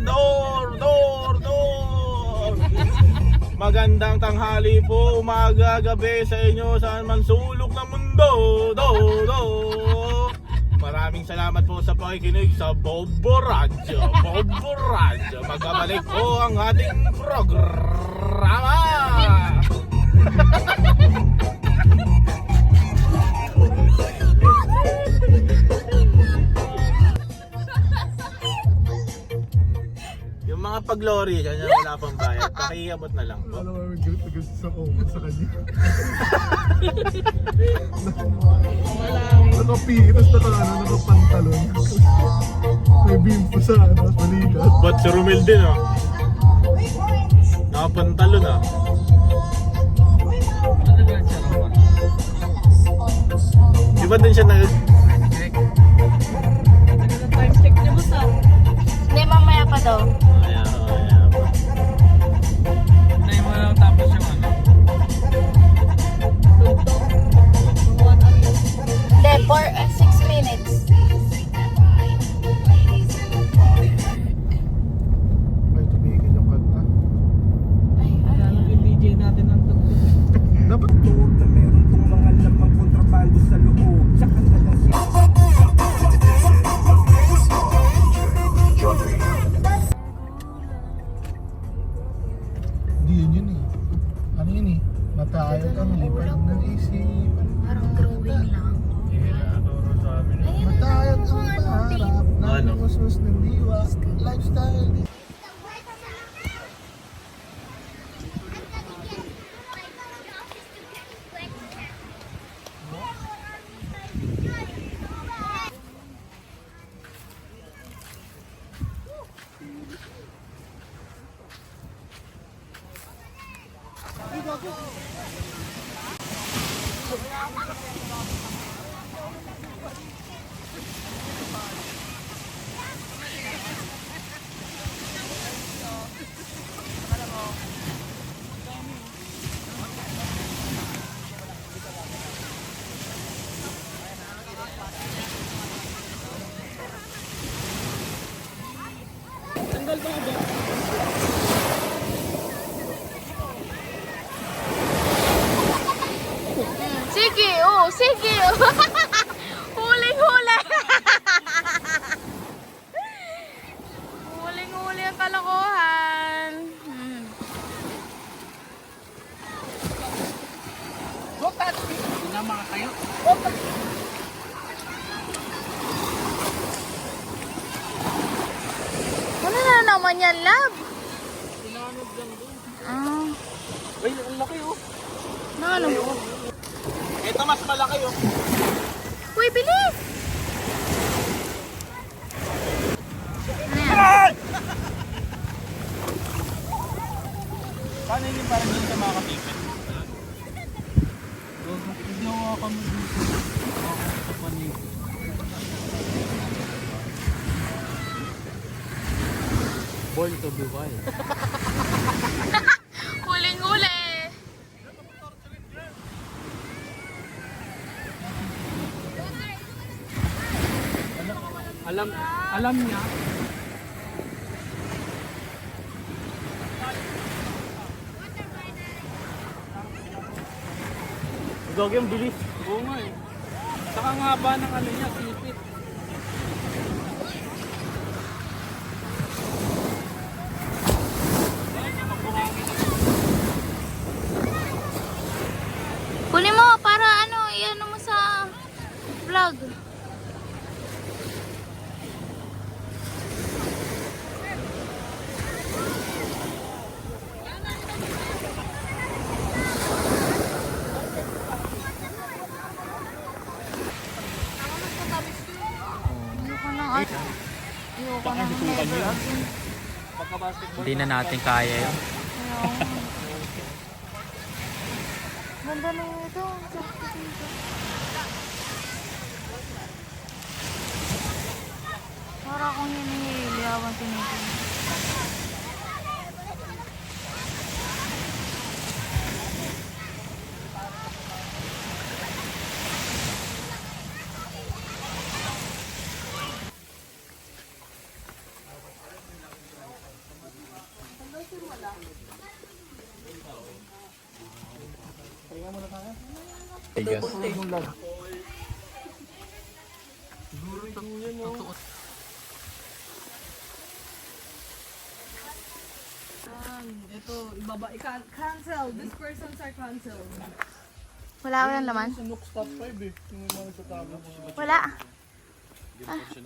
Door! Magandang tanghali po, umaga, gabi sa inyo saan man sulok ng mundo. Maraming salamat po sa pakikinig sa Bobo Radyo. Magkabalik po ang ating programa. Yung mga pag-lorry, kanya wala pang bayad, pakiabot na lang po. Alam mo, nag-gusto sa oma sa kanya. Nakapitas na nakapantalon. May bimpo sa balikat. Ba't si Romel din nakapantalon Di ba din siya Time check niya mo sa? Hindi, mamaya pa daw. Ayan. Tayo mo lang tapos yung Hindi, 6 minutes. Ay, tumigil yung kanta. Alam yung DJ natin ang tugtog. Dapat Tuwag na meron tong mga lamang kontrabando sa loob. Tsaka na lang siya. Hindi yun eh. Ano yun eh? Matayag ang lipad ng isipan. Parang drawing lang. Matayag ang pangarap. Nalumusmus ng diwa. Lifestyle. Sige. Huling-huli. Huling-huli ang kalokohan. Hindi na makakayo. Ano na naman yan, love? Pinanod lang doon. Ay, ang laki Na ano? Ito mas malaki Uy, bilis! Ano yan? Paano yun parang yun sa mga kapipit? Hindi ako kami dito. Sa panig. Born to be wild. Huling-huli. Alam niya. Gagi ang bilis. Oo nga eh. Saka ang haba ng niya, sipit. Kunin mo para i-ano mo sa vlog. Hindi na natin kaya yun. Ganda na ito. Para akong hinihili habang tinitin. Yes. Ito, ibaba, cancel. This persons are canceled. Wala laman. Nook stop 5 eh. Yung mga sa tama. Wala.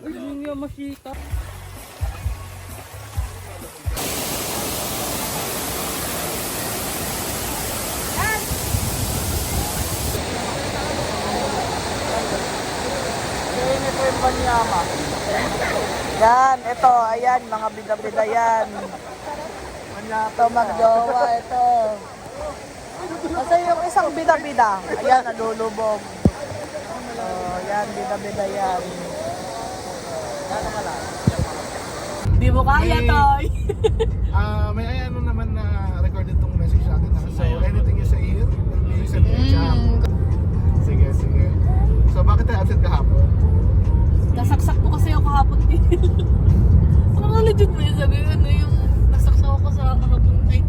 Hindi niya makita. Ito yung Banyama. Yan, ito, ayan, mga bida-bida yan. Ito, magjowa, ito. Kasi yung isang bida-bida, ayan, nalulubog. Oh, yan, bida-bida yan. Di mo kaya, Toy. May ano naman na recorded tong message natin. So anything you say here, will be sent in chat. Sige, sige. So bakit tayo absent kahapon? Nasaksak ko kasi ako kahapon din. Ano legit mo yun? Sabi ano yung nasaksak ako sa kahapon. Ay,